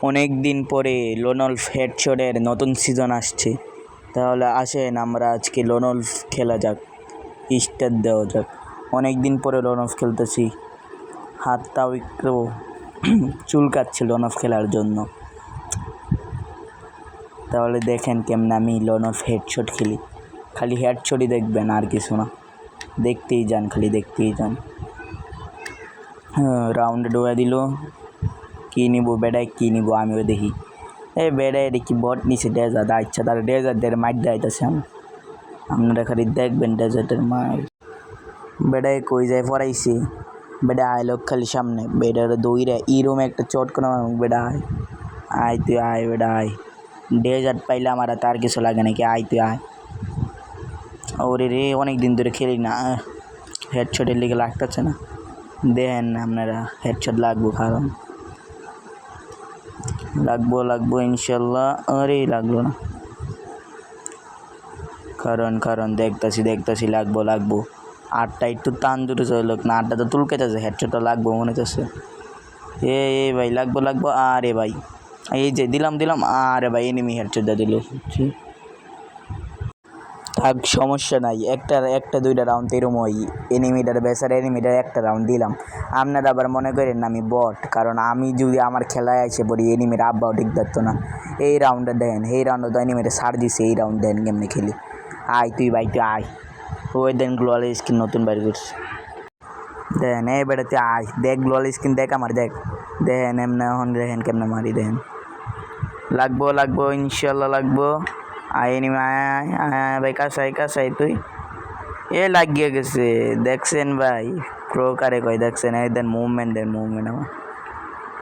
অনেক দিন পরে লোনল্ফ হেডশটের নতুন সিজন আসছে। তাহলে আসেন আমরা আজকে লোনল্ফ খেলা যাক, স্টার্ট দেওয়া যাক। অনেক দিন পরে লোনল্ফ খেলতেছি, হাতটাও একটু চুলকাচ্ছে লোনল্ফ খেলার জন্য। তাহলে দেখেন কেমন আমি লোনল্ফ হেডশট খেলি। খালি হেডশটই দেখবেন, আর কিছু না, দেখতেই যান, খালি দেখতেই যান। রাউন্ডে ঢোকা দিল, কী নিব বেড়ায়, কী নিব আমিও দেখি। বেড়ায় দেখি বট নিচে ডেজার্ট, আচ্ছা তার ডেজার্টের মাইট যাইতেছে। আপনারা খালি দেখবেন ডেজার্টের মাইট। বেড়ায় কই যায় পড়াইছে, বেড়া আয় লোক খালি সামনে, বেড়ার দৌড়ে ইরম একটা চট করে বেড়া আয়, আয় তুই আয়, বেড়া আয়। ডেজার্ট পাইলে আমার তার কিছু লাগে নাকি, আয় তুই আয়। ওরে রে, অনেক দিন ধরে খেলি না, হেডশটের লিগে লাগতেছে না। দেখেন আপনারা হেডশট লাগবো, কারণ লাগবো ইনশাল্লাহ। আরে লাগলো না, কারণ দেখতেছি লাগবো। আটটা একটু টান দূরে চলে না, আটটা তো তুলকে যাচ্ছে, হেডশটটা লাগবো মনে হচ্ছে। এ ভাই লাগবো। আরে ভাই এই যে দিলাম, আরে ভাই এনিমি হেডশটটা দিল। থাক, সমস্যা নাই, একটা দুইটা রাউন্ড এরম হয়। এনিমিটার একটা রাউন্ড দিলাম। আপনারা আবার মনে করেন না আমি বট, কারণ আমি যদি আমার খেলায় আসে পড়ি এনিমির আব্বাও ঠিক থাকতো না। এই রাউন্ডে দেন, এই রাউন্ডে তো এনিমিটা ছাড় দিছে। এই রাউন্ড দেন কেমনি খেলি, আয় তুই ভাই তুই আয়। ওই দেন গ্লোয়াল স্কিন নতুন বাইর করছি, দেখেন এই বেড়াতে আয়, দেখ গ্লোয়াল স্কিন দেখ আমার, দেখেন এমনি এখন দেখেন কেমনে মারি, দেখেন লাগবো ইনশাল্লাহ লাগবো। আয় এনিমি আয় ভাই, কাছাই তুই। লাগিয়ে গেছে, দেখছেন ভাই প্রো কারে কয়, দেখছেন এই দেন মুভমেন্ট আমার।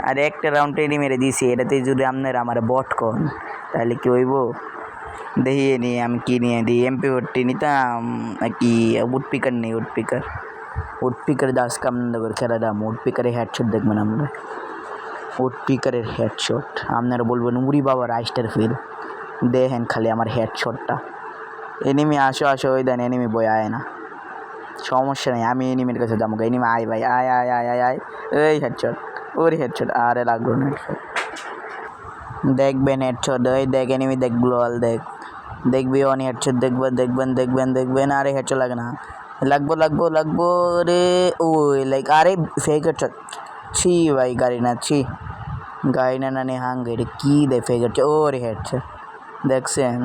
আর একটা রাউন্ড টেনে মেরে দিয়েছি, এটাতে যদি আপনারা আমার বট কন তাহলে কি হইব দেখিয়ে নি। আমি কি নিয়ে দিই, MP40 নিতাম কি, উডপিকার নেই, উডপিকার দাস কামনার করে খেলা দাম। উডপিকারের হেডশট দেখবেন আমরা, উডপিকারের হেডশট আপনারা বলবেন উড়ি বাবার আইস্টার ফিল। দেখেন খালি আমার হেডশটটা। এনিমি আসো, ওই দেন এনিমি বই আয় না, সমস্যা নেই, আমি এনিমির কাছে যাবো। এনিমি আয় ভাই আয়, এই হেডশট, ওর হেডশট, আরে লাগলো না হেডশট। দেখবেন হেডশট, ওই দেখ এনিমি, দেখ গ্লোয়াল দেখবি অন হেডশট দেখবেন। আরে হেডশট লাগে না, লাগবো রে। ওই আরে ফেক হেডশট, ছি ভাই গাড়ি না নে হাঙ্গে কি দে ফেক হেডশট। ওরে হেডশট দেখছেন,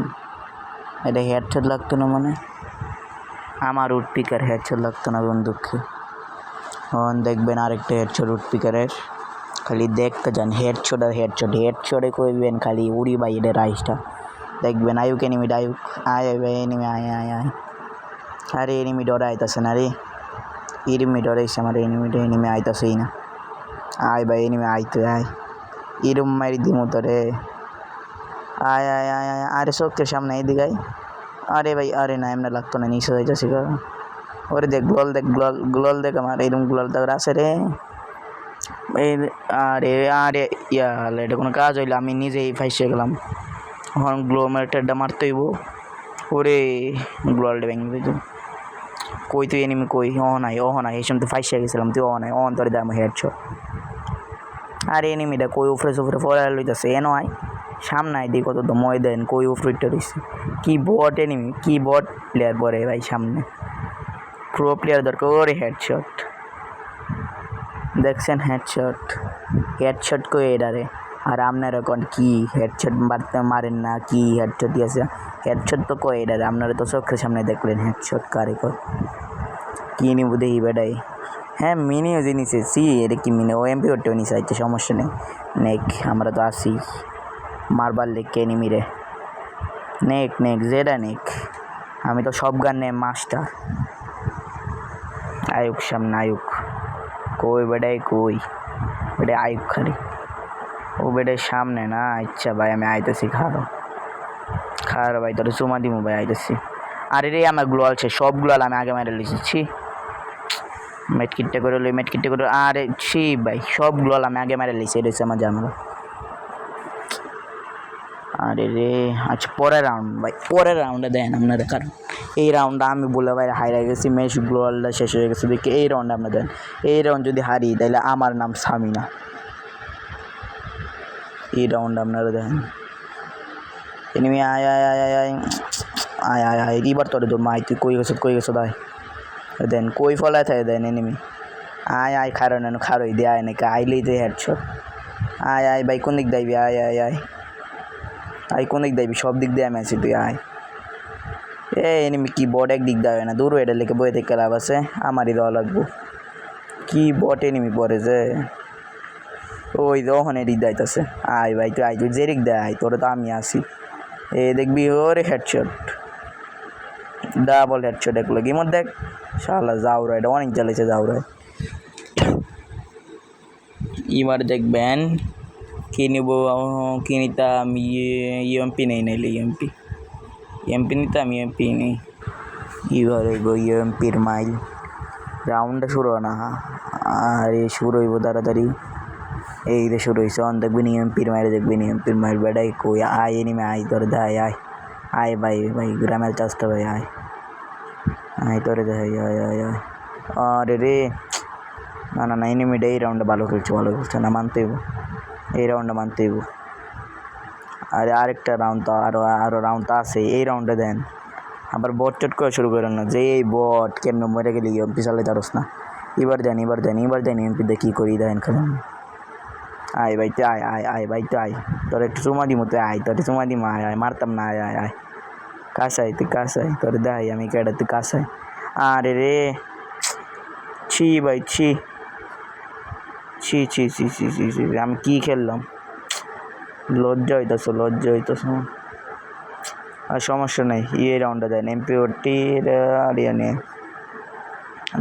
এটা হেডশট লাগতো না, মানে আমার উডপিকার হেডশট লাগতো না বন্দুককে। দেখবেন আরেকটা হেডশট উডপিকারের, খালি দেখতে যান। হেডশটে কইবেন খালি উড়ি ভাই এটা রাইসটা দেখবেন। আয়ুক আয় ভাই এনিমি আয়। আরে এনিমি ডরে আইতাছে না রে, এনিমি ডরাইছে আমার, এনিমি আইতাছেই না। আয় ভাই এনিমি আয় তুই আয়, ইরম মারি দিমু তো রে। আয় আরে চোখের সামনে এইদিকে। আরে ভাই আরে না, এমনি লাগতো না, নিচে যাইতেছি। ওরে দেখ গ্লোয়াল দেখ আমার, এরকম গ্লোয়াল তো আছে রে। আরে ইয়াল, এটা কোনো কাজ হইলো, আমি নিজেই ফাইসে গেলাম। এখন গ্লোমেটারটা মারতে হইব। ওরে গ্লোয়ালটা ভেঙে দিত। কই তুই এনিমি কই, নাই এই সময় তো ফাইসে গেছিলাম, তুই নাই তোর দাম হেডশট। আরে এনিমিটা কই উপরে পড়া লইতেছে, নয় সামনে আই দিই কত তো ময়দান, কই উপরেটা রয়েছে। কি বট এনিমি, কি বট প্লেয়ার পরে ভাই সামনে, প্রো প্লেয়ার দরকার। ওরে হেডশট দেখছেন, হেডশট কই এডারে। আর আপনারা কোন কি হেডশট মারেন না, কি হেডশট দিয়েছে, হেডশট তো কই এডারে। আপনারা তো চোখের সামনে দেখলেন হেডশট কারে কয়। কি নিব দেখি বেটাই, হ্যাঁ মিনিও জিনিসে এটা কি মিনি, ও MP40 নিচে আইতে সমস্যা নেই। আমরা তো আসি মারবার লেখকে নিমিরে, যেটা আমি তো সব গানে মাস্টার। আয়ুক সামনে, কই বেটাই আয়ুক খালি, ও বেটাই সামনে না। আচ্ছা ভাই আমি আইতেছি, খারো ভাই তোর চুমা দিমু ভাই, আইতেছি। আরে রে আমার গ্লোয়াল সব গ্লোয়াল আমি আগে মেরে লিখেছি, মেটকিটটা করে আরে ছি ভাই, সব গ্লোয়াল আমি আগে মেরে লিখছি, এটা হচ্ছে আমার জানালা। আরে রে আচ্ছা পরের রাউন্ডে দেন আপনারা, কারণ এই রাউন্ডটা আমি বলে ভাই হারিয়ে গেছি, ম্যাচ গ্লোয়ালটা শেষ হয়ে গেছে দেখি। এই রাউন্ডে আপনারা দেন, এই রাউন্ড যদি হারি তাহলে আমার নাম সামিনা। এই রাউন্ড আপনারা দেখেন এনিমি আয় আয় আয় আয় আয় আয় আয় আয় এবার তোরে তোর মাই তুই কই গেছ দায় দেন কই ফলায় থাকে দেন এনিমি আয় আয় খারো নেন খারোই দে আয় নাকি আইলেই দে হেডশট আয় আয় ভাই কোন দিক যাইবি আয় আয় আয় আয় কোন দিক যাইবি সব দিক দিয়ে আমি আছি তুই আয় এনিমি কি বট এক দিক দেওয়া না দূর এটা লেগে বই দেখে লাভ আছে আমারই দেওয়া লাগবো কি বট এনিমি পরে যে ওই ওখানে এদিক যাইতেছে আয় ভাই তুই আয় তুই যেদিক দেয় তোরে তো আমি আসি দেখবি ওরে হেডশট ডাবল হেডশট এক লগে মধ্যে দেখ শালা যাও রে এটা অনেক জ্বালেছে যাও রে এবার দেখবেন কি নিব কি নিতাম ইএমপি নেই নাইলে ইএমপি নিতাম ইএমপি নেই এবার হইব ইএমপির মাইল রাউন্ডটা শুরু হয় না আরে শুরু হইব তাড়াতাড়ি এই রে শুরু হয়েছে অন দেখবেন ইএমপির মাইল দেখবেন ইএমপির মাইল বেড়াই কই আয় এনিমে আয় তোর দেয় আয় আয় ভাই ভাই গ্রামের চাষটা ভাই আয় আয় তোরে দেয় আয় আয় আয় আরে রে না না না এনিমিটা এই রাউন্ডে ভালো খেলছে না মানতে হইব এই রাউন্ডে মানতে হইব আরে আরেকটা রাউন্ড তো আরও রাউন্ড তো আছে এই রাউন্ডে দেন আবার বট চট করে শুরু করেন না যে এই বট কেমনে মরে গেলে এমপি চালাই তারস না এবার দেন এমপি দিয়ে কী করি দেন খেলেন আয় ভাই তুই আয় আয় আয় ভাই তুই আয় তোর একটু চুমা দিমো তুই আয় তোর চুমা দিমো আয় আয় মারতাম না আয় আয় আয় কাসাই তুই কাসাই তোর দেয় আমি কেডা তুই কাসাই আরে রে ছি ভাই ছি ছি ছি ছি ছি ছি ছি আমি কী খেললাম লজ্জা হইতেছ আর সমস্যা নেই রাউন্ডে দেন এমপি আর ইয়ে নিয়ে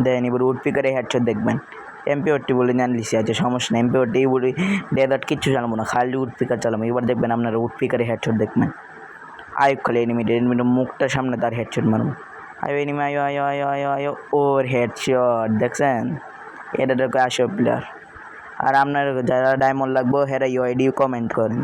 দেন এবার উডপিকারে হেডশট দেখবেন এমপি বলে জানলিসি আছে সমস্যা নেই এমপি বলে ডেজার্ট কিচ্ছু চালাবো না খালি উডপিকার চালাবো এবার দেখবেন আপনারা উডপিকারে হেডশট দেখবেন আয়ো খালি এনিমিটের মুখটার সামনে তার হেডশট মারবো আয়ো এনিমি আয়ো আয়ো আয়ো আয়ো আয়ো ওর হেডশট দেখছেন এটা আসো প্লেয়ার আর আপনার যারা ডায়মন্ড লাগবো হেরা ইউআইডি কমেন্ট করেন